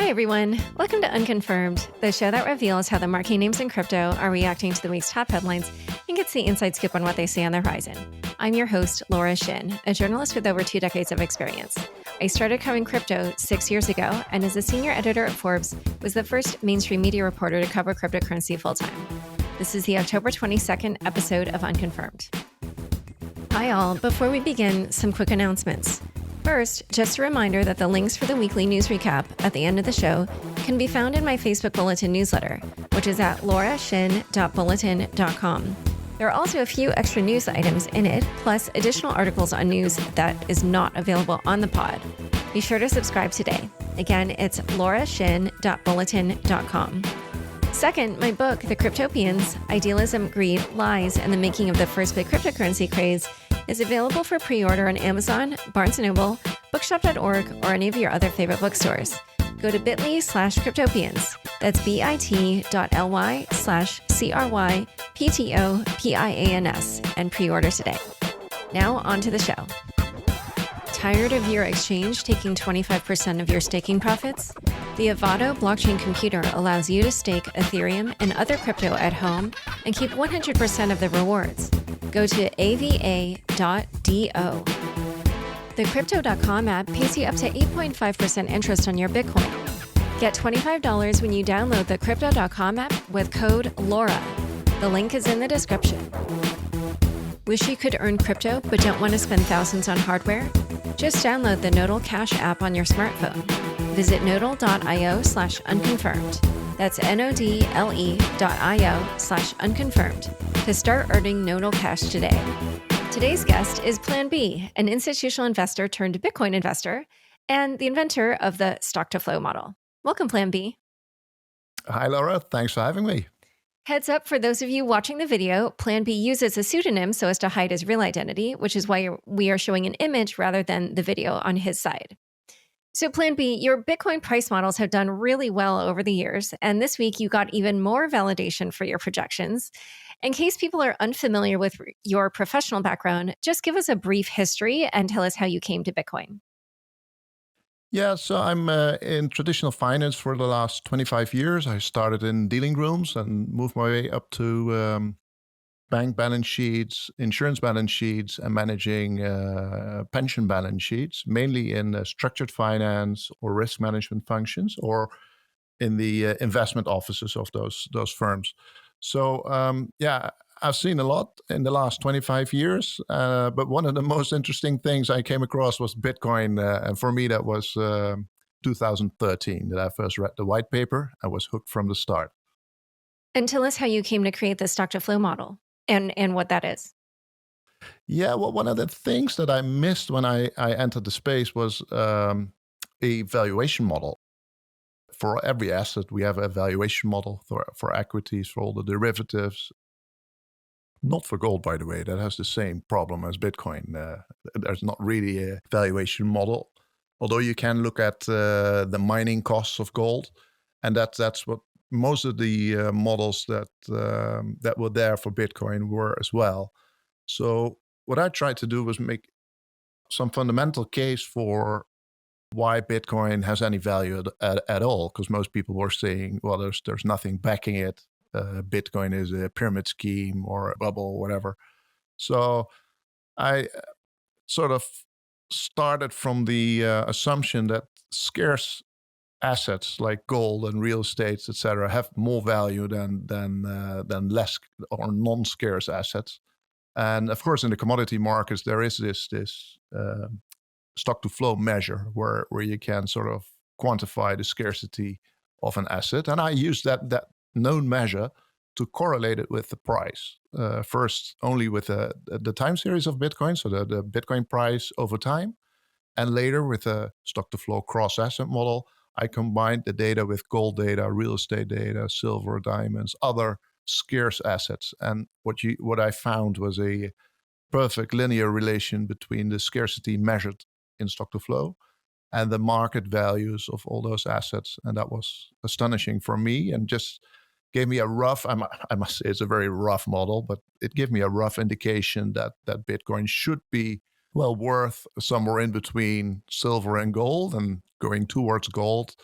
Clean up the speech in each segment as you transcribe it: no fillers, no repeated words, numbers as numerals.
Hi, everyone. Welcome to Unconfirmed, the show that reveals how the marquee names in crypto are reacting to the week's top headlines and gets the inside scoop on what they see on the horizon. I'm your host, Laura Shin, a journalist with over 2 decades of experience. I started covering crypto 6 years ago, and as a senior editor at Forbes, was the first mainstream media reporter to cover cryptocurrency full-time. This is the October 22nd episode of Unconfirmed. Hi, all. Before we begin, some quick announcements. First, just a reminder that the links for the weekly news recap at the end of the show can be found in my Facebook Bulletin newsletter, which is at laurashin.bulletin.com. There are also a few extra news items in it, plus additional articles on news that is not available on the pod. Be sure to subscribe today. Again, it's laurashin.bulletin.com. Second, my book, The Cryptopians: Idealism, Greed, Lies, and the Making of the First Big Cryptocurrency Craze, is available for pre-order on Amazon, Barnes & Noble, bookshop.org, or any of your other favorite bookstores. Go to bit.ly/cryptopians. That's bit.ly/CRYPTOPIANS and pre-order today. Now on to the show. Tired of your exchange taking 25% of your staking profits? The Avado blockchain computer allows you to stake Ethereum and other crypto at home and keep 100% of the rewards. Go to ava.do. The Crypto.com app pays you up to 8.5% interest on your Bitcoin. Get $25 when you download the Crypto.com app with code LAURA. The link is in the description. Wish you could earn crypto but don't want to spend thousands on hardware? Just download the Nodal Cash app on your smartphone. Visit nodal.io/unconfirmed. That's nodle.io/unconfirmed to start earning Nodal Cash today. Today's guest is PlanB, an institutional investor turned Bitcoin investor and the inventor of the stock-to-flow model. Welcome, PlanB. Hi, Laura. Thanks for having me. Heads up for those of you watching the video, PlanB uses a pseudonym so as to hide his real identity, which is why we are showing an image rather than the video on his side. So PlanB, your Bitcoin price models have done really well over the years, and this week you got even more validation for your projections. In case people are unfamiliar with your professional background, just give us a brief history and tell us how you came to Bitcoin. Yeah, so I'm in traditional finance for the last 25 years. I started in dealing rooms and moved my way up to bank balance sheets, insurance balance sheets, and managing pension balance sheets, mainly in structured finance or risk management functions, or in the investment offices of those firms. So I've seen a lot in the last 25 years, but one of the most interesting things I came across was Bitcoin, and for me that was 2013 that I first read the white paper. I was hooked from the start. And tell us how you came to create the stock-to-flow model and what that is. Yeah, well, one of the things that I missed when I entered the space was a valuation model. For every asset, we have a valuation model for equities, for all the derivatives. Not for gold, by the way. That has the same problem as Bitcoin. There's not really a valuation model, although you can look at the mining costs of gold, and that's what most of the models that were there for Bitcoin were as well. So what I tried to do was make some fundamental case for why Bitcoin has any value at all, because most people were saying, well, there's nothing backing it. Bitcoin is a pyramid scheme or a bubble or whatever. So I sort of started from the assumption that scarce assets like gold and real estate, etc., have more value than less or non-scarce assets. And of course, in the commodity markets, there is this stock-to-flow measure where you can sort of quantify the scarcity of an asset. And I use that known measure to correlate it with the price. First, only with the time series of Bitcoin, so the Bitcoin price over time. And later with a stock-to-flow cross-asset model, I combined the data with gold data, real estate data, silver, diamonds, other scarce assets. And what I found was a perfect linear relation between the scarcity measured in stock-to-flow and the market values of all those assets. And that was astonishing for me, and just gave me a rough, I must say it's a very rough model, but it gave me a rough indication that Bitcoin should be well worth somewhere in between silver and gold, and going towards gold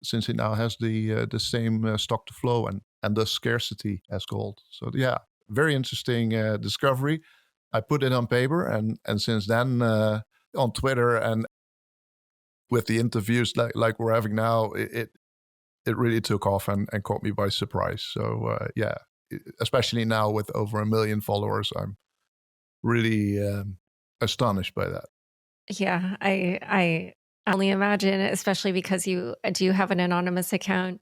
since it now has the same stock to flow and the scarcity as gold. So yeah, very interesting discovery. I put it on paper, and since then on Twitter and with the interviews like we're having now, it really took off and caught me by surprise. So yeah, especially now with over 1 million followers, I'm really astonished by that. Yeah, I only imagine, especially because you do have an anonymous account.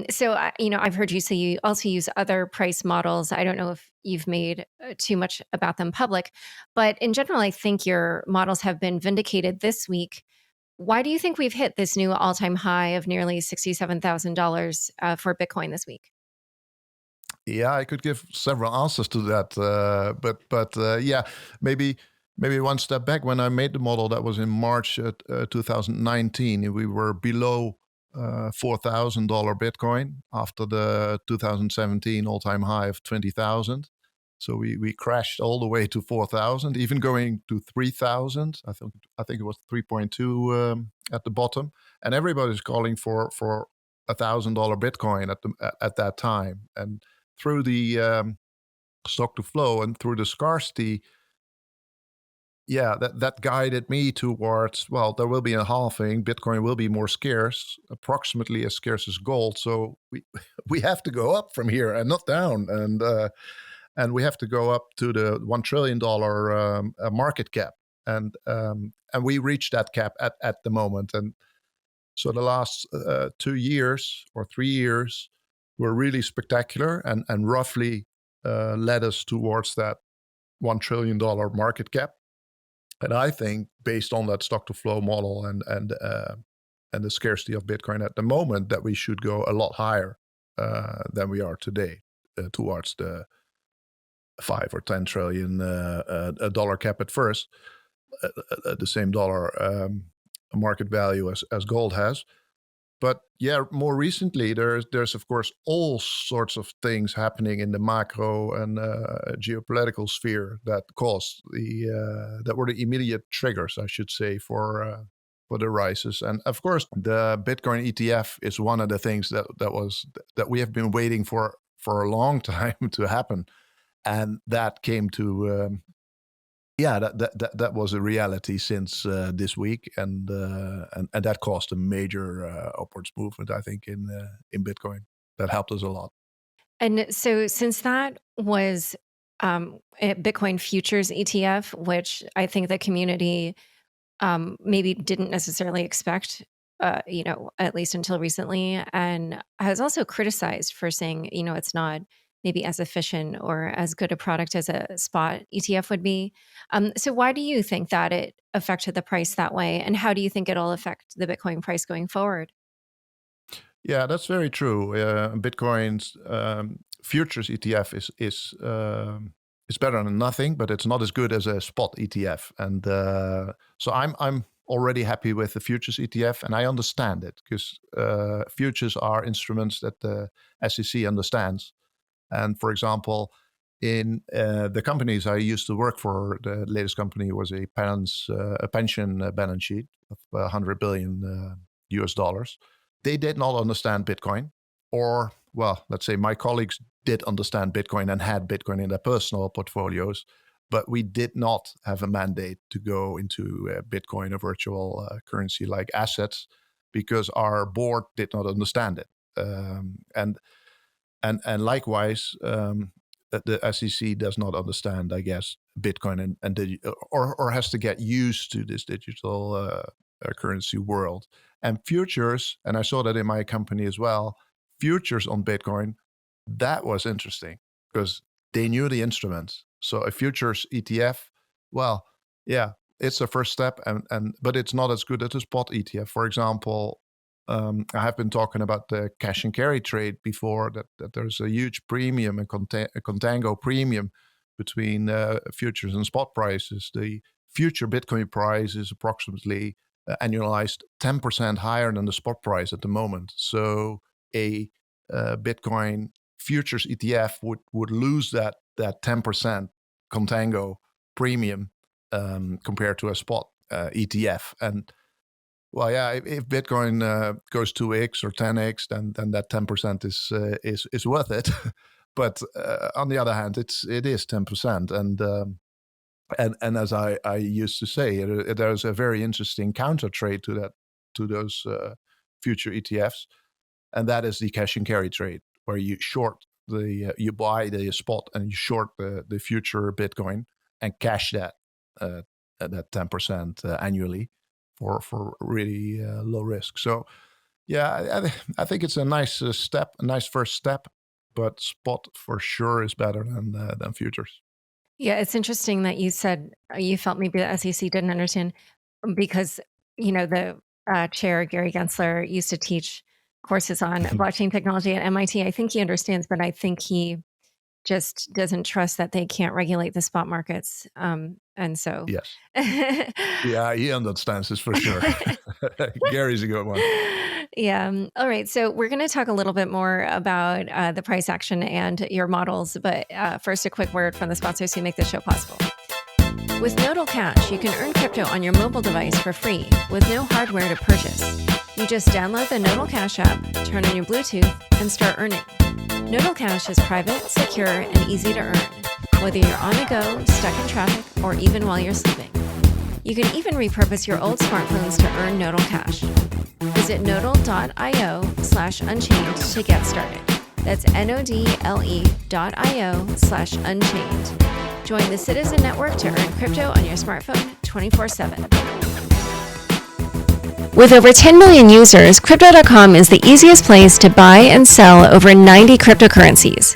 So I've heard you say you also use other price models. I don't know if you've made too much about them public, but in general, I think your models have been vindicated this week. Why do you think we've hit this new all-time high of nearly $67,000 for Bitcoin this week? Yeah, I could give several answers to that, but yeah, maybe one step back. When I made the model, that was in March 2019. We were below $4,000 Bitcoin after the 2017 all-time high of 20,000. So we crashed all the way to 4,000, even going to 3,000. I think it was 3.2 at the bottom, and everybody's calling for $1,000 Bitcoin at that time. And through the stock to flow and through the scarcity, yeah, that guided me towards, well, there will be a halving. Bitcoin will be more scarce, approximately as scarce as gold. So we we have to go up from here and not down, and we have to go up to the $1 trillion market cap, and we reached that cap at the moment. And so the last 2 years or 3 years were really spectacular and roughly led us towards that $1 trillion market cap. And I think based on that stock to flow model and the scarcity of Bitcoin at the moment, that we should go a lot higher than we are today, towards the 5 or 10 trillion dollar cap at first, the same dollar market value as gold has. But yeah, more recently, there's of course all sorts of things happening in the macro and geopolitical sphere that caused that were the immediate triggers, I should say, for the rises. And of course, the Bitcoin ETF is one of the things that we have been waiting for a long time to happen, and that came to yeah, that was a reality since this week, and that caused a major upwards movement, I think, in Bitcoin. That helped us a lot. And so, since that was a Bitcoin futures ETF, which I think the community maybe didn't necessarily expect, at least until recently, and has also criticized for saying, it's not maybe as efficient or as good a product as a spot ETF would be. So, why do you think that it affected the price that way? And how do you think it'll affect the Bitcoin price going forward? Yeah, that's very true. Bitcoin's futures ETF is better than nothing, but it's not as good as a spot ETF. And so I'm already happy with the futures ETF, and I understand it because futures are instruments that the SEC understands. And for example, in the companies I used to work for, the latest company was a pension balance sheet of 100 billion US dollars. They did not understand Bitcoin, or, well, let's say my colleagues did understand Bitcoin and had Bitcoin in their personal portfolios, but we did not have a mandate to go into Bitcoin, a virtual currency like assets, because our board did not understand it. And likewise, the SEC does not understand, I guess, Bitcoin or has to get used to this digital currency world. And futures, and I saw that in my company as well, futures on Bitcoin, that was interesting because they knew the instruments. So a futures ETF, well, yeah, it's a first step, and but it's not as good as a spot ETF. For example, I have been talking about the cash and carry trade before, that there's a huge premium, a contango premium between futures and spot prices. The future Bitcoin price is approximately annualized 10% higher than the spot price at the moment. So a Bitcoin futures ETF would lose that 10% contango premium compared to a spot ETF. And Well, yeah, if Bitcoin goes 2x or 10x, then that 10% is worth it. But on the other hand, it is 10%, and as I used to say, there's a very interesting counter trade to that, to those future ETFs, and that is the cash and carry trade, where you short you buy the spot and you short the future Bitcoin and cash that 10% annually for really low risk. So yeah, I think it's a nice step, a nice first step, but spot for sure is better than futures. Yeah, it's interesting that you said you felt maybe the SEC didn't understand because, the chair, Gary Gensler, used to teach courses on blockchain technology at MIT. I think he understands, but I think he just doesn't trust that they can't regulate the spot markets. And so. Yes. Yeah, he understands this for sure. Gary's a good one. Yeah. All right. So we're going to talk a little bit more about the price action and your models. But first, a quick word from the sponsors who make this show possible. With Nodal Cash, you can earn crypto on your mobile device for free with no hardware to purchase. You just download the Nodal Cash app, turn on your Bluetooth, and start earning. Nodal Cash is private, secure, and easy to earn, whether you're on the go, stuck in traffic, or even while you're sleeping. You can even repurpose your old smartphones to earn Nodal Cash. Visit nodal.io/unchained to get started. That's nodle.io/unchained. Join the Citizen Network to earn crypto on your smartphone 24/7. With over 10 million users, Crypto.com is the easiest place to buy and sell over 90 cryptocurrencies.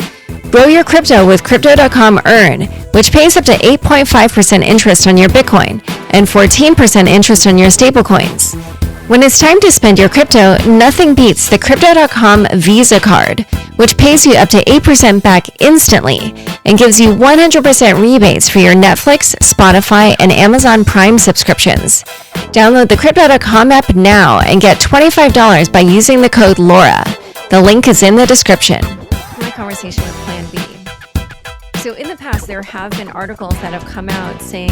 Grow your crypto with Crypto.com Earn, which pays up to 8.5% interest on your Bitcoin and 14% interest on your stablecoins. When it's time to spend your crypto, nothing beats the Crypto.com Visa card, which pays you up to 8% back instantly and gives you 100% rebates for your Netflix, Spotify, and Amazon Prime subscriptions. Download the Crypto.com app now and get $25 by using the code LAURA. The link is in the description. My conversation with PlanB. So in the past, there have been articles that have come out saying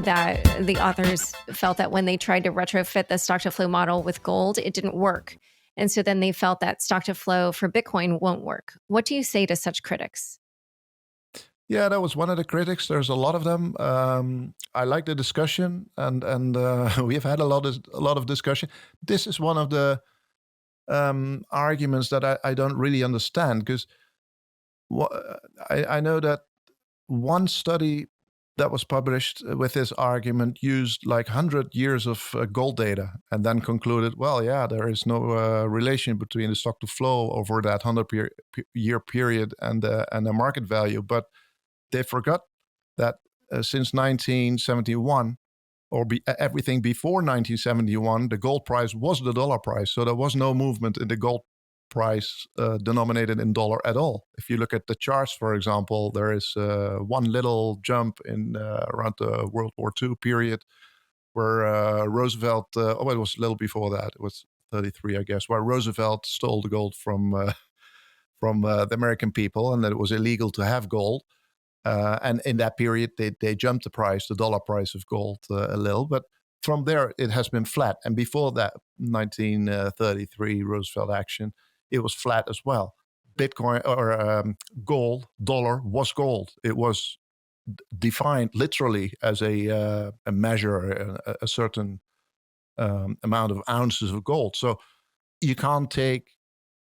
that the authors felt that when they tried to retrofit the stock to flow model with gold, it didn't work. And so then they felt that stock to flow for Bitcoin won't work. What do you say to such critics? Yeah, that was one of the critics. There's a lot of them. I like the discussion, and we have had a lot of discussion. This is one of the arguments that I don't really understand, because I know that one study that was published with this argument used like 100 years of gold data and then concluded, well, yeah, there is no relation between the stock to flow over that 100-year period and the market value. But they forgot that since 1971, or everything before 1971, the gold price was the dollar price. So there was no movement in the gold price denominated in dollar at all. If you look at the charts, for example, there is one little jump in around the World War II period where Roosevelt, oh, it was a little before that, it was 33, I guess, where Roosevelt stole the gold from the American people, and that it was illegal to have gold. And in that period, they jumped the price, the dollar price of gold, a little. But from there, it has been flat. And before that, 1933 Roosevelt action, it was flat as well. Bitcoin or gold, dollar was gold. It was defined literally as a measure, a certain amount of ounces of gold. So you can't take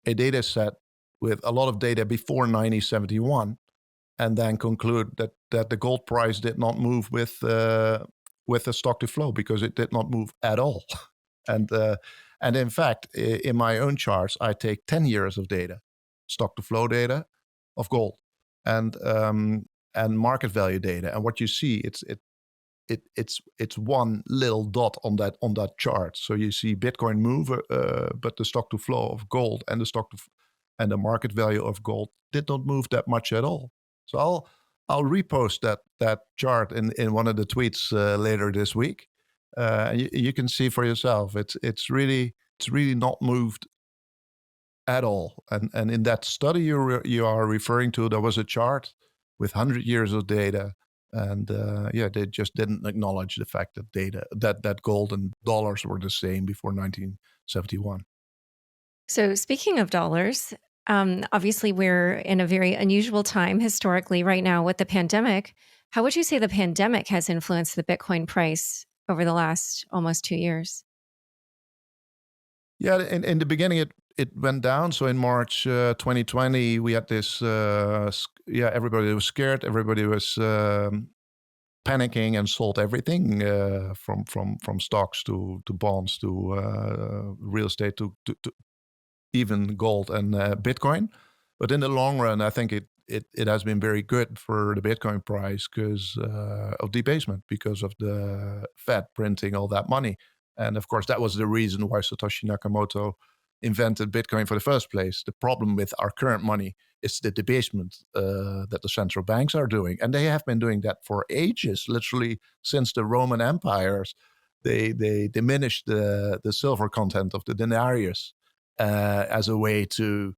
a data set with a lot of data before 1971 and then conclude that the gold price did not move with the stock to flow, because it did not move at all. And in fact, in my own charts, I take 10 years of data, stock to flow data of gold, and market value data. And what you see, it's one little dot on that chart. So you see Bitcoin move, but the stock to flow of gold and and the market value of gold did not move that much at all. So I'll repost that chart in one of the tweets later this week. You can see for yourself. It's really not moved at all. And in that study you are referring to, there was a chart with 100 years of data And they just didn't acknowledge the fact that that gold and dollars were the same before 1971. So, speaking of dollars, obviously we're in a very unusual time historically right now with the pandemic. How would you say the pandemic has influenced the Bitcoin price over the last almost 2 years? Yeah, in the beginning it went down. So in March 2020, we had this. Everybody was scared. Everybody was panicking and sold everything from stocks to bonds to real estate to even gold and Bitcoin. But in the long run, I think it has been very good for the Bitcoin price because of debasement, because of the Fed printing all that money. And of course, that was the reason why Satoshi Nakamoto invented Bitcoin for the first place. The problem with our current money is the debasement that the central banks are doing. And they have been doing that for ages, literally since the Roman empires. They diminished the silver content of the denarius as a way to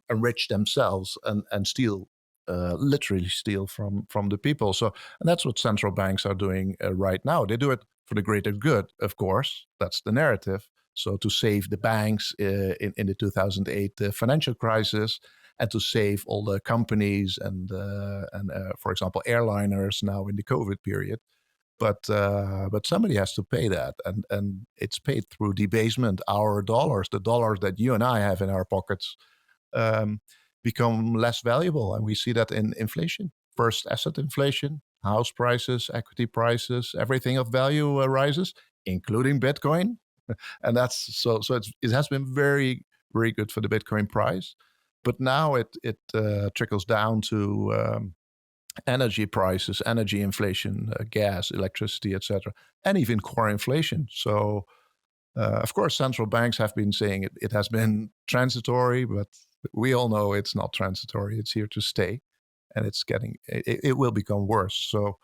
enrich themselves and steal, literally steal from the people. So, and that's what central banks are doing right now. They do it for the greater good, of course. That's the narrative. So to save the banks in the 2008 financial crisis, and to save all the companies and for example, airliners now in the COVID period. But somebody has to pay that, and it's paid through debasement. Our dollars, the dollars that you and I have in our pockets, um, become less valuable, and we see that in inflation. First, asset inflation, house prices, equity prices, everything of value rises, including Bitcoin, and that's so. So it has been very good for the Bitcoin price, but now it trickles down to energy prices, energy inflation, gas, electricity, etc., and even core inflation. So, of course, central banks have been saying it has been transitory, but we all know it's not transitory. It's here to stay, and it will become worse. So,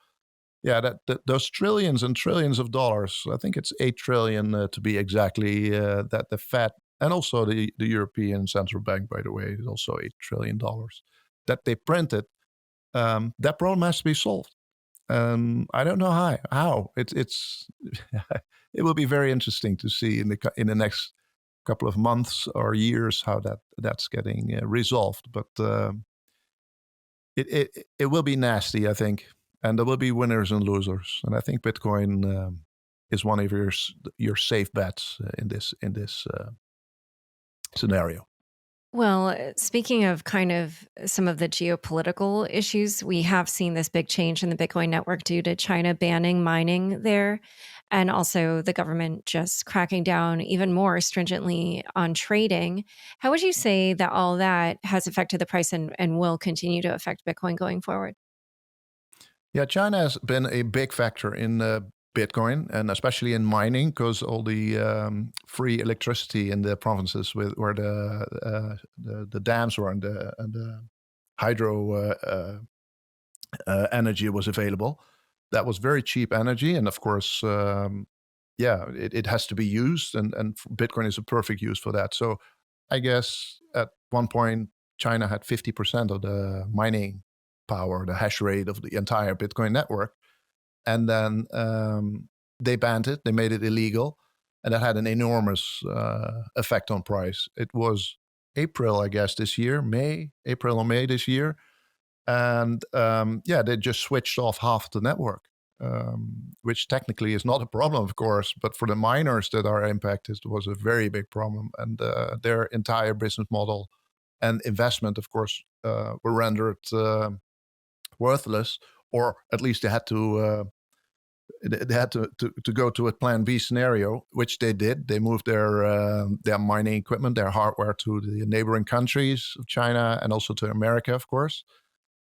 yeah, those trillions and trillions of dollars. I think it's 8 trillion to be exactly. That the Fed and also the European Central Bank, by the way, is also $8 trillion that they printed. That problem has to be solved. I don't know how. It's it will be very interesting to see in the next couple of months or years how that's getting resolved. But it will be nasty, I think, and there will be winners and losers. And I think Bitcoin is one of your safe bets in this scenario. Well, speaking of kind of some of the geopolitical issues, we have seen this big change in the Bitcoin network due to China banning mining there, and also the government just cracking down even more stringently on trading. How would you say that all that has affected the price and will continue to affect Bitcoin going forward? Yeah, China has been a big factor in Bitcoin and especially in mining because all the free electricity in the provinces where the dams were and the hydro energy was available. That was very cheap energy, and of course, it has to be used, and Bitcoin is a perfect use for that. So, I guess at one point, China had 50% of the mining power, the hash rate of the entire Bitcoin network, and then they banned it. They made it illegal, and that had an enormous effect on price. It was April, I guess, this year, April or May this year, and they just switched off half the network, which technically is not a problem, of course, but for the miners that are impacted, it was a very big problem, and their entire business model and investment, of course, were rendered worthless, or at least they had to go to a plan B scenario, which they did. They moved their mining equipment, their hardware to the neighboring countries of China and also to America, of course.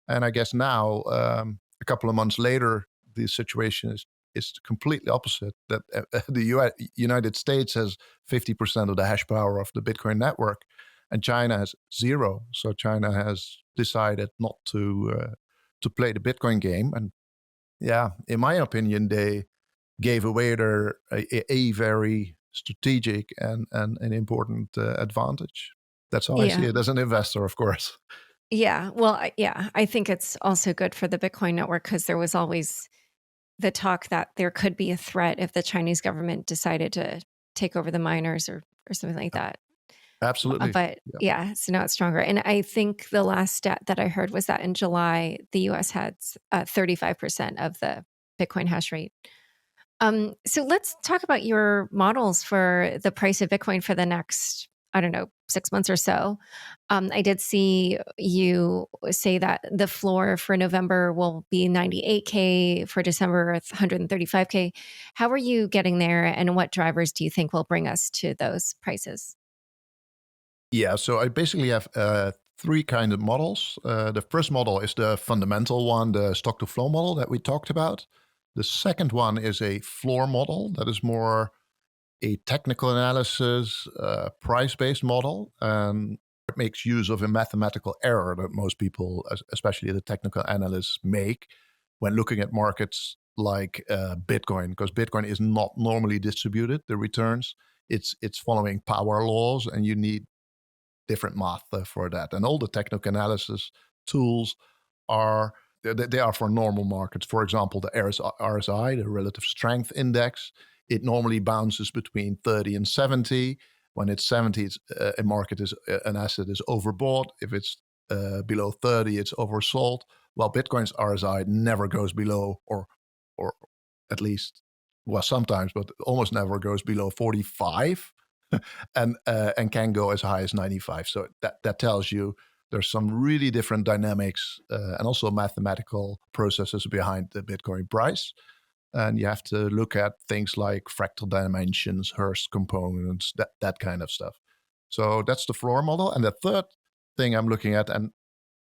And I guess now, a couple of months later, the situation is completely opposite. That the United States has 50% of the hash power of the Bitcoin network, and China has zero. So China has decided not to play the Bitcoin game. And yeah, in my opinion, they gave away a very strategic and an important advantage. That's how I see Yeah. it as an investor, of course. Yeah. Well, I think it's also good for the Bitcoin network because there was always the talk that there could be a threat if the Chinese government decided to take over the miners or something like that. Absolutely. But Yeah. yeah, so now it's stronger. And I think the last stat that I heard was that in July, the US had 35% of the Bitcoin hash rate. So let's talk about your models for the price of Bitcoin for the next, I don't know, 6 months or so. I did see you say that the floor for November will be 98K, for December, 135K. How are you getting there, and what drivers do you think will bring us to those prices? Yeah, so I basically have three kind of models. The first model is the fundamental one, the stock to flow model that we talked about. The second one is a floor model that is more a technical analysis, price based model. And it makes use of a mathematical error that most people, especially the technical analysts, make when looking at markets like Bitcoin, because Bitcoin is not normally distributed, the returns. It's following power laws, and you need different math for that. And all the technical analysis tools are they are for normal markets. For example, the RSI, the relative strength index, it normally bounces between 30 and 70. When it's 70, a market is an asset is overbought. If it's below 30, it's oversold. While Bitcoin's RSI never goes below, or at least, well, sometimes, but almost never goes below 45, and can go as high as 95. So that tells you there's some really different dynamics and also mathematical processes behind the Bitcoin price. And you have to look at things like fractal dimensions, Hurst components, that kind of stuff. So that's the floor model. And the third thing I'm looking at, and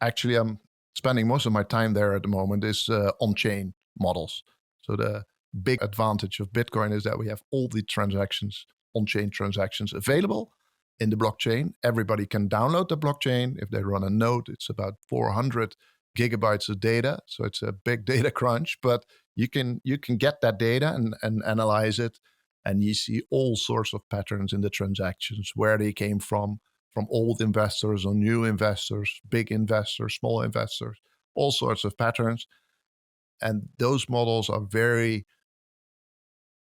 actually I'm spending most of my time there at the moment, is on-chain models. So the big advantage of Bitcoin is that we have all the transactions, on-chain transactions available in the blockchain. Everybody can download the blockchain. If they run a node, it's about 400 gigabytes of data. So it's a big data crunch, but you can get that data and analyze it, and you see all sorts of patterns in the transactions, where they came from old investors or new investors, big investors, small investors, all sorts of patterns. And those models are very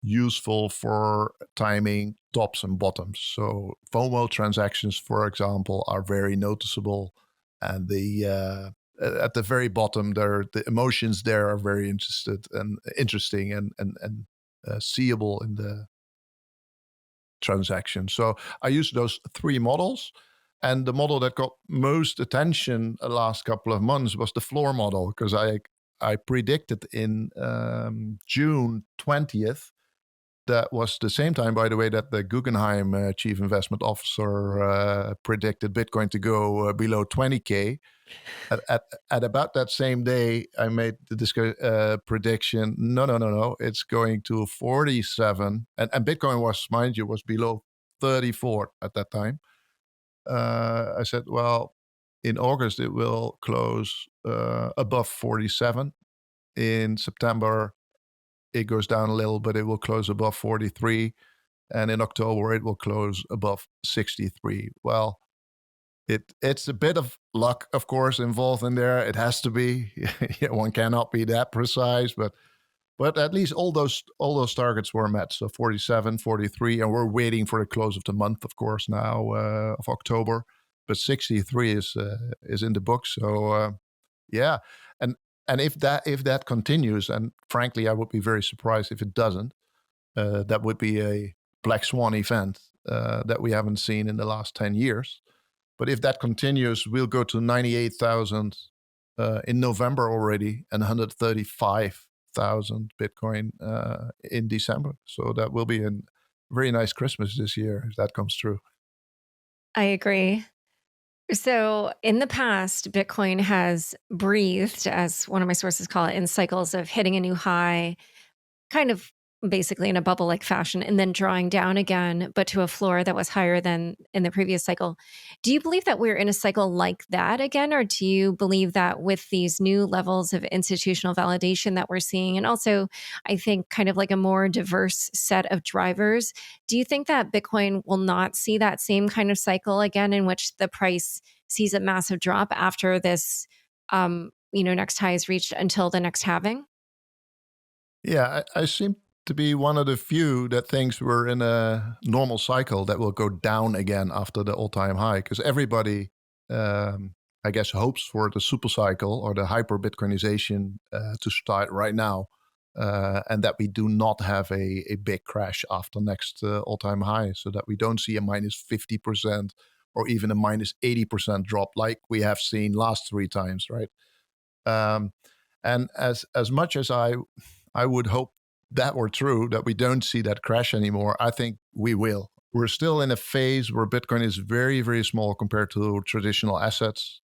useful for timing tops and bottoms. So FOMO transactions, for example, are very noticeable, and the at the very bottom, there the emotions there are very interesting and seeable in the transaction. So I use those three models. And the model that got most attention the last couple of months was the floor model, because I predicted in June 20th. That was the same time, by the way, that the Guggenheim chief investment officer predicted Bitcoin to go below 20K. At about that same day, I made the prediction. No, no, no, no. It's going to 47. And Bitcoin was, mind you, was below 34 at that time. I said, well, in August, it will close above 47. In September, it goes down a little, but it will close above 43. And in October, it will close above 63. Well, it's a bit of luck, of course, involved in there. It has to be. One cannot be that precise, but at least all those targets were met. So 47, 43, and we're waiting for the close of the month, of course, now of October. But 63 is in the book. So yeah, and and if that continues, and frankly, I would be very surprised if it doesn't. That would be a black swan event that we haven't seen in the last 10 years. But if that continues, we'll go to 98,000 in November already, and 135,000 Bitcoin in December. So that will be a very nice Christmas this year if that comes true. I agree. So, in the past, Bitcoin has breathed, as one of my sources call it, in cycles of hitting a new high, kind of basically in a bubble like fashion, and then drawing down again, but to a floor that was higher than in the previous cycle. Do you believe that we're in a cycle like that again? Or do you believe that with these new levels of institutional validation that we're seeing, and also, I think, kind of like a more diverse set of drivers, do you think that Bitcoin will not see that same kind of cycle again in which the price sees a massive drop after this, next high is reached until the next halving? Yeah, I seem to be one of the few that thinks we're in a normal cycle that will go down again after the all-time high, because everybody, I guess, hopes for the super cycle or the hyper Bitcoinization to start right now, and that we do not have a big crash after next all-time high, so that we don't see a minus 50% or even a minus 80% drop like we have seen last three times, right? Um, and as much as I would hope that were true, that we don't see that crash anymore, I think we will. We're still in a phase where Bitcoin is very, very small compared to traditional assets.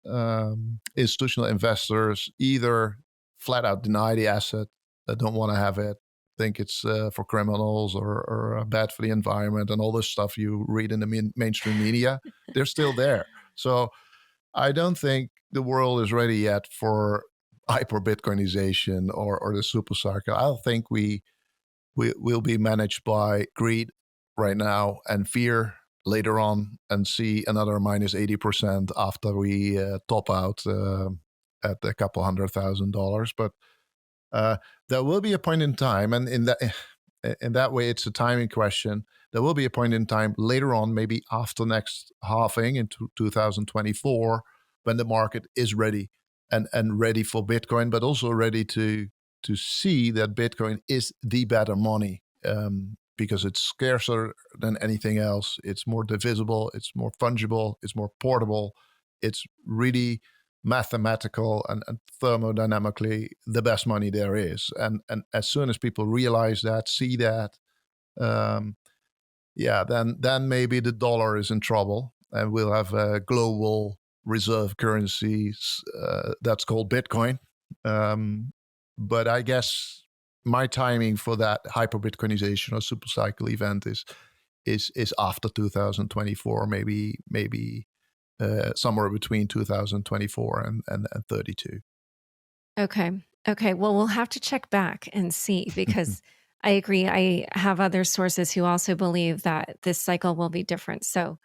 Institutional investors either flat out deny the asset, don't want to have it, think it's for criminals or bad for the environment, and all this stuff you read in the mainstream media. They're still there. So I don't think the world is ready yet for hyper Bitcoinization or the super cycle. I think we will be managed by greed right now and fear later on, and see another minus 80% after we top out at a couple $100,000. But there will be a point in time, and in that way, it's a timing question. There will be a point in time later on, maybe after next halving in 2024, when the market is ready and ready for Bitcoin, but also ready to see that Bitcoin is the better money, because it's scarcer than anything else. It's more divisible, it's more fungible, it's more portable, it's really mathematical and thermodynamically the best money there is. And as soon as people realize that, see that, then maybe the dollar is in trouble, and we'll have a global reserve currency that's called Bitcoin. But I guess my timing for that hyper Bitcoinization or super cycle event is after 2024, maybe somewhere between 2024 and 32. Okay. Okay. Well, we'll have to check back and see, because I agree. I have other sources who also believe that this cycle will be different. So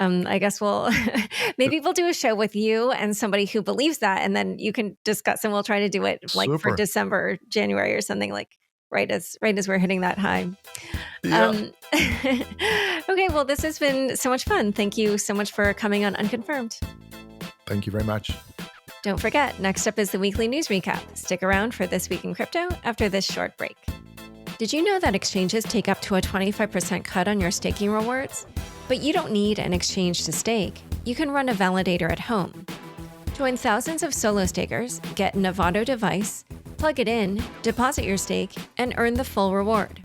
I guess maybe we'll do a show with you and somebody who believes that, and then you can discuss, and we'll try to do it like for Super. December, January, or something, like right as we're hitting that high. Yeah. Okay, well, this has been so much fun. Thank you so much for coming on Unconfirmed. Thank you very much. Don't forget, next up is the weekly news recap. Stick around for This Week in Crypto after this short break. Did you know that exchanges take up to a 25% cut on your staking rewards? But you don't need an exchange to stake. You can run a validator at home. Join thousands of solo stakers, get an Avado device, plug it in, deposit your stake, and earn the full reward.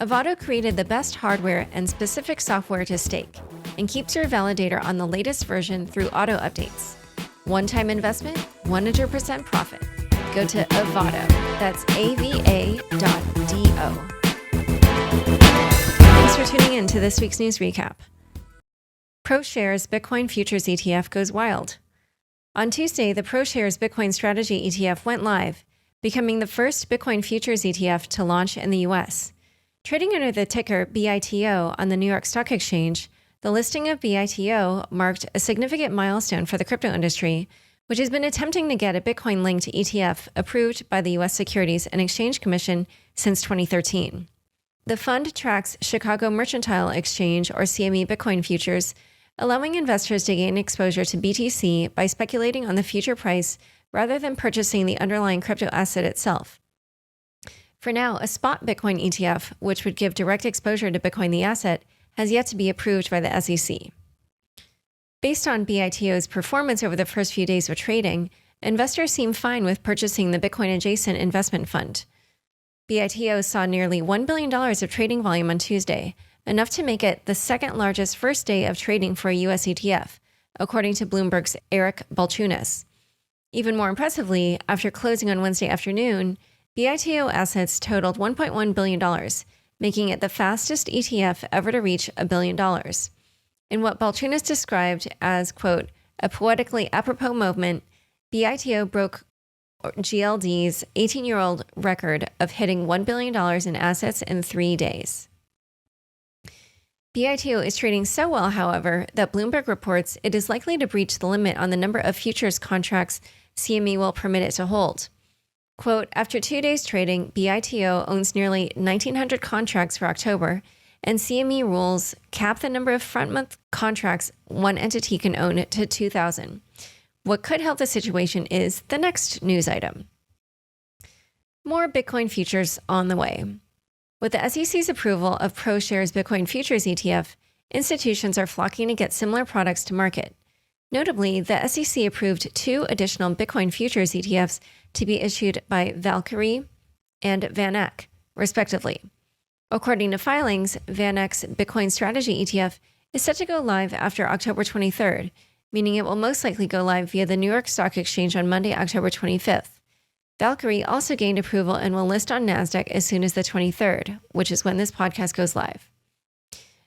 Avado created the best hardware and specific software to stake, and keeps your validator on the latest version through auto updates. One-time investment, 100% profit. Go to Avado, that's AVA.do. Thanks for tuning in to this week's news recap. ProShares Bitcoin Futures ETF goes wild. On Tuesday, the ProShares Bitcoin Strategy ETF went live, becoming the first Bitcoin Futures ETF to launch in the US. Trading under the ticker BITO on the New York Stock Exchange, the listing of BITO marked a significant milestone for the crypto industry, which has been attempting to get a Bitcoin-linked ETF approved by the US Securities and Exchange Commission since 2013. The fund tracks Chicago Mercantile Exchange, or CME, Bitcoin futures, allowing investors to gain exposure to BTC by speculating on the future price rather than purchasing the underlying crypto asset itself. For now, a spot Bitcoin ETF, which would give direct exposure to Bitcoin the asset, has yet to be approved by the SEC. Based on BITO's performance over the first few days of trading, investors seem fine with purchasing the Bitcoin-adjacent investment fund. BITO saw nearly $1 billion of trading volume on Tuesday, enough to make it the second largest first day of trading for a US ETF, according to Bloomberg's Eric Balchunas. Even more impressively, after closing on Wednesday afternoon, BITO assets totaled $1.1 billion, making it the fastest ETF ever to reach $1 billion. In what Balchunas described as, quote, a poetically apropos moment, BITO broke GLD's 18-year-old record of hitting $1 billion in assets in 3 days. BITO is trading so well, however, that Bloomberg reports it is likely to breach the limit on the number of futures contracts CME will permit it to hold. Quote, after 2 days trading, BITO owns nearly 1,900 contracts for October, and CME rules cap the number of front-month contracts one entity can own to 2,000. What could help the situation is the next news item. More Bitcoin futures on the way. With the SEC's approval of ProShares Bitcoin Futures ETF, institutions are flocking to get similar products to market. Notably, the SEC approved 2 additional Bitcoin futures ETFs to be issued by Valkyrie and VanEck, respectively. According to filings, VanEck's Bitcoin Strategy ETF is set to go live after October 23rd, meaning it will most likely go live via the New York Stock Exchange on Monday, October 25th. Valkyrie also gained approval and will list on NASDAQ as soon as the 23rd, which is when this podcast goes live.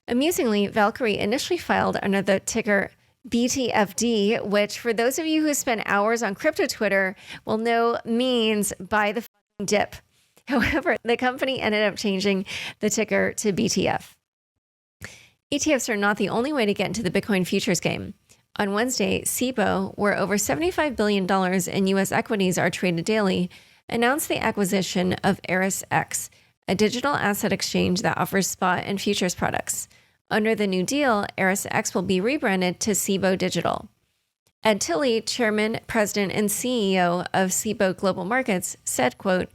Amusingly, Valkyrie initially filed under the ticker BTFD, which for those of you who spend hours on crypto Twitter will know means buy the fucking dip. However, the company ended up changing the ticker to BTF. ETFs are not the only way to get into the Bitcoin futures game. On Wednesday, Cboe, where over $75 billion in U.S. equities are traded daily, announced the acquisition of ErisX, a digital asset exchange that offers spot and futures products. Under the new deal, ErisX will be rebranded to Cboe Digital. Ed Tilly, chairman, president, and CEO of Cboe Global Markets, said, quote,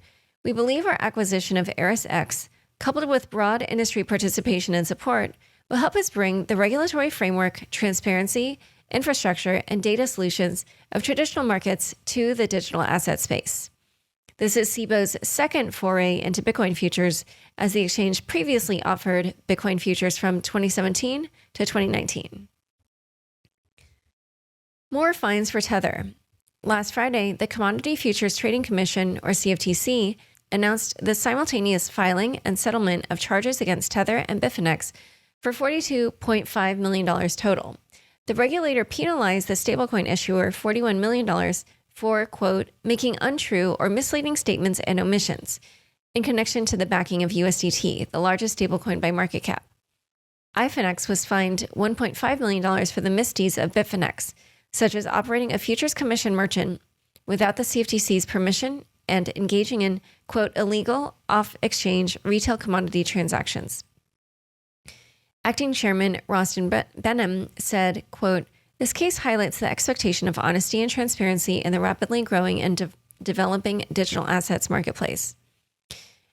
we believe our acquisition of ErisX, coupled with broad industry participation and support, will help us bring the regulatory framework, transparency, infrastructure, and data solutions of traditional markets to the digital asset space. This is Cboe's second foray into Bitcoin futures, as the exchange previously offered Bitcoin futures from 2017 to 2019. More fines for Tether. Last Friday, the Commodity Futures Trading Commission, or CFTC, announced the simultaneous filing and settlement of charges against Tether and Bitfinex for $42.5 million total. The regulator penalized the stablecoin issuer $41 million for, quote, making untrue or misleading statements and omissions in connection to the backing of USDT, the largest stablecoin by market cap. iFinex was fined $1.5 million for the misdeeds of Bitfinex, such as operating a futures commission merchant without the CFTC's permission and engaging in, quote, illegal off-exchange retail commodity transactions. Acting Chairman Rostin Benham said, quote, this case highlights the expectation of honesty and transparency in the rapidly growing and developing digital assets marketplace.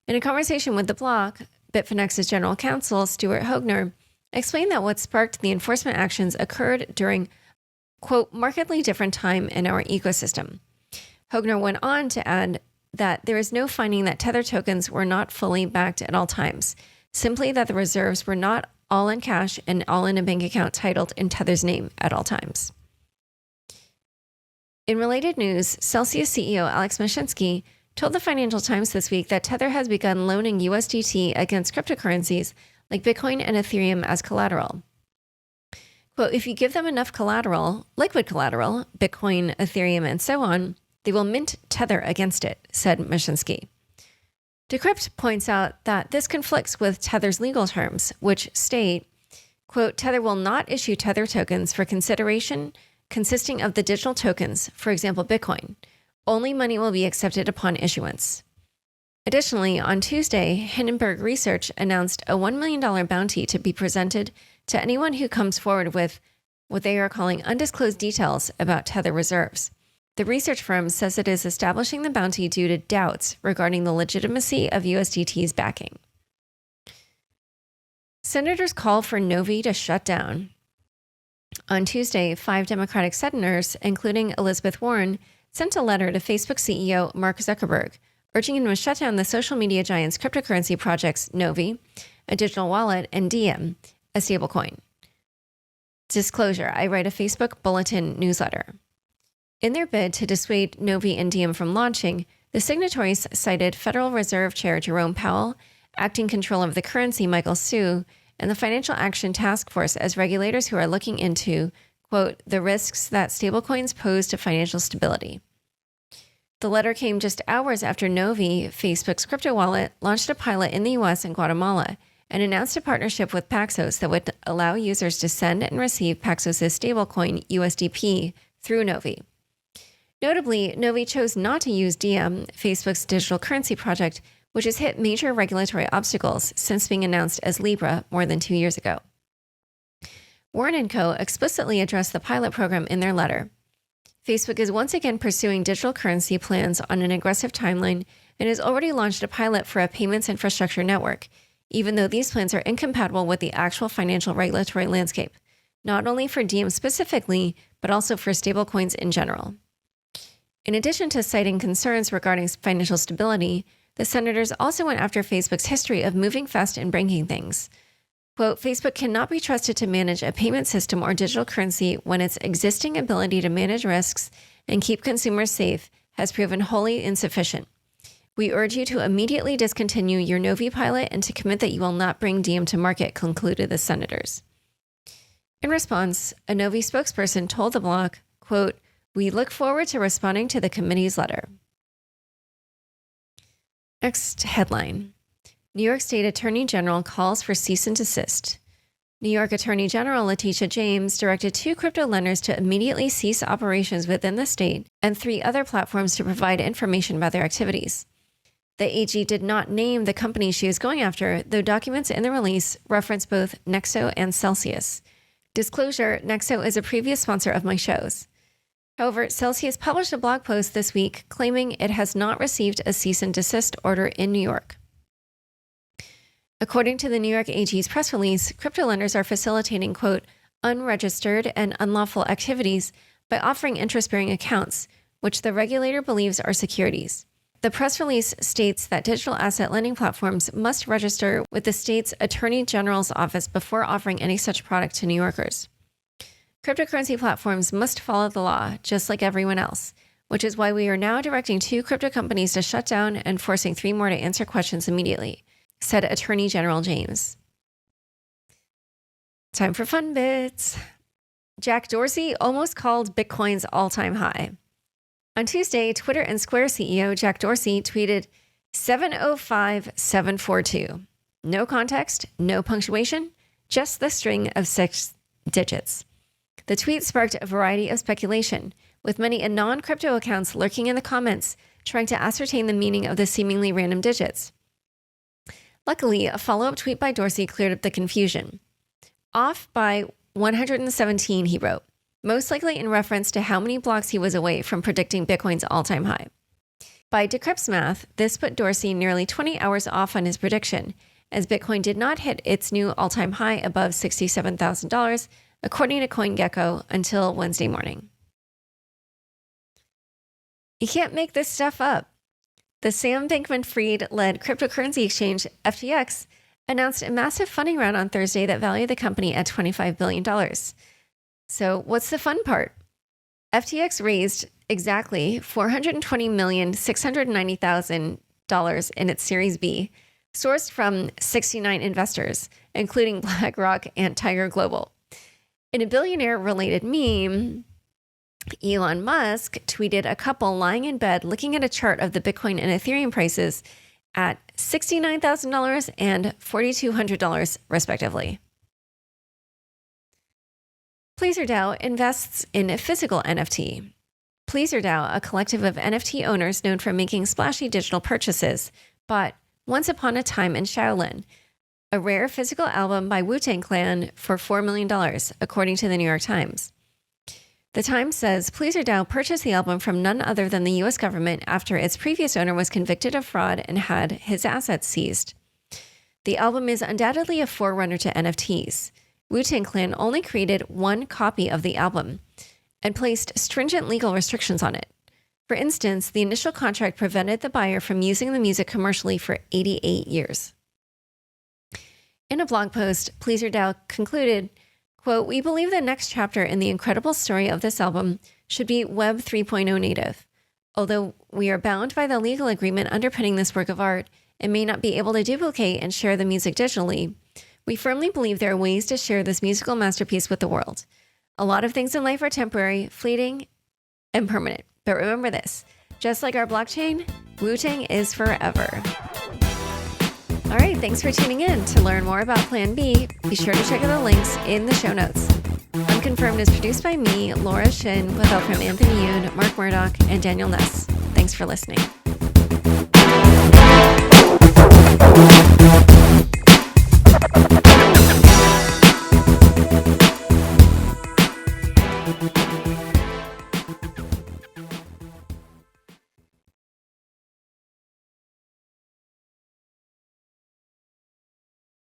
In a conversation with The Block, Bitfinex's general counsel, Stuart Hoegner, explained that what sparked the enforcement actions occurred during, quote, markedly different time in our ecosystem. Hoegner went on to add that there is no finding that Tether tokens were not fully backed at all times, simply that the reserves were not all in cash and all in a bank account titled in Tether's name at all times. In related news, Celsius CEO Alex Mashinsky told the Financial Times this week that Tether has begun loaning USDT against cryptocurrencies like Bitcoin and Ethereum as collateral. Quote, if you give them enough collateral, liquid collateral, Bitcoin, Ethereum, and so on, they will mint Tether against it, said Mashinsky. Decrypt points out that this conflicts with Tether's legal terms, which state, quote, Tether will not issue Tether tokens for consideration consisting of the digital tokens, for example, Bitcoin. Only money will be accepted upon issuance. Additionally, on Tuesday, Hindenburg Research announced a $1 million bounty to be presented to anyone who comes forward with what they are calling undisclosed details about Tether reserves. The research firm says it is establishing the bounty due to doubts regarding the legitimacy of USDT's backing. Senators call for Novi to shut down. On Tuesday, 5 Democratic senators, including Elizabeth Warren, sent a letter to Facebook CEO Mark Zuckerberg, urging him to shut down the social media giant's cryptocurrency projects Novi, a digital wallet, and Diem, a stablecoin. Disclosure, I write a Facebook bulletin newsletter. In their bid to dissuade Novi and Diem from launching, the signatories cited Federal Reserve Chair Jerome Powell, acting controller of the currency Michael Hsu, and the Financial Action Task Force as regulators who are looking into, quote, the risks that stablecoins pose to financial stability. The letter came just hours after Novi, Facebook's crypto wallet, launched a pilot in the US and Guatemala, and announced a partnership with Paxos that would allow users to send and receive Paxos' stablecoin USDP through Novi. Notably, Novi chose not to use Diem, Facebook's digital currency project, which has hit major regulatory obstacles since being announced as Libra more than 2 years ago. Warren & Co. explicitly addressed the pilot program in their letter. Facebook is once again pursuing digital currency plans on an aggressive timeline and has already launched a pilot for a payments infrastructure network, even though these plans are incompatible with the actual financial regulatory landscape, not only for Diem specifically, but also for stablecoins in general. In addition to citing concerns regarding financial stability, the senators also went after Facebook's history of moving fast and breaking things. Quote, Facebook cannot be trusted to manage a payment system or digital currency when its existing ability to manage risks and keep consumers safe has proven wholly insufficient. We urge you to immediately discontinue your Novi pilot and to commit that you will not bring Diem to market, concluded the senators. In response, a Novi spokesperson told the blog, quote, we look forward to responding to the committee's letter. Next headline. New York State Attorney General calls for cease and desist. New York Attorney General Letitia James directed 2 crypto lenders to immediately cease operations within the state and 3 other platforms to provide information about their activities. The AG did not name the company she is going after, though documents in the release reference both Nexo and Celsius. Disclosure, Nexo is a previous sponsor of my shows. However, Celsius published a blog post this week claiming it has not received a cease and desist order in New York. According to the New York AG's press release, crypto lenders are facilitating, quote, unregistered and unlawful activities by offering interest-bearing accounts, which the regulator believes are securities. The press release states that digital asset lending platforms must register with the state's Attorney General's office before offering any such product to New Yorkers. Cryptocurrency platforms must follow the law, just like everyone else, which is why we are now directing 2 crypto companies to shut down and forcing 3 more to answer questions immediately, said Attorney General James. Time for fun bits. Jack Dorsey almost called Bitcoin's all-time high. On Tuesday, Twitter and Square CEO Jack Dorsey tweeted 705,742. No context, no punctuation, just the string of 6 digits. The tweet sparked a variety of speculation, with many anon crypto accounts lurking in the comments, trying to ascertain the meaning of the seemingly random digits. Luckily, a follow-up tweet by Dorsey cleared up the confusion. Off by 117, he wrote, most likely in reference to how many blocks he was away from predicting Bitcoin's all-time high. By Decrypt's math, this put Dorsey nearly 20 hours off on his prediction, as Bitcoin did not hit its new all-time high above $67,000, according to CoinGecko, until Wednesday morning. You can't make this stuff up. The Sam Bankman-Fried-led cryptocurrency exchange, FTX, announced a massive funding round on Thursday that valued the company at $25 billion. So what's the fun part? FTX raised exactly $420,690,000 in its Series B, sourced from 69 investors, including BlackRock and Tiger Global. In a billionaire-related meme, Elon Musk tweeted a couple lying in bed looking at a chart of the Bitcoin and Ethereum prices at $69,000 and $4,200, respectively. PleaserDAO invests in a physical NFT. PleaserDAO, a collective of NFT owners known for making splashy digital purchases, bought Once Upon a Time in Shaolin, a rare physical album by Wu-Tang Clan, for $4 million, according to the New York Times. The Times says PleaserDAO purchased the album from none other than the U.S. government after its previous owner was convicted of fraud and had his assets seized. The album is undoubtedly a forerunner to NFTs. Wu-Tang Clan only created 1 copy of the album and placed stringent legal restrictions on it. For instance, the initial contract prevented the buyer from using the music commercially for 88 years. In a blog post, PleaserDAO concluded, quote, we believe the next chapter in the incredible story of this album should be Web 3.0 native. Although we are bound by the legal agreement underpinning this work of art and may not be able to duplicate and share the music digitally, we firmly believe there are ways to share this musical masterpiece with the world. A lot of things in life are temporary, fleeting, and permanent. But remember this, just like our blockchain, Wu-Tang is forever. All right, thanks for tuning in. To learn more about Plan B, be sure to check out the links in the show notes. Unconfirmed is produced by me, Laura Shin, with help from Anthony Yoon, Mark Murdoch, and Daniel Ness. Thanks for listening.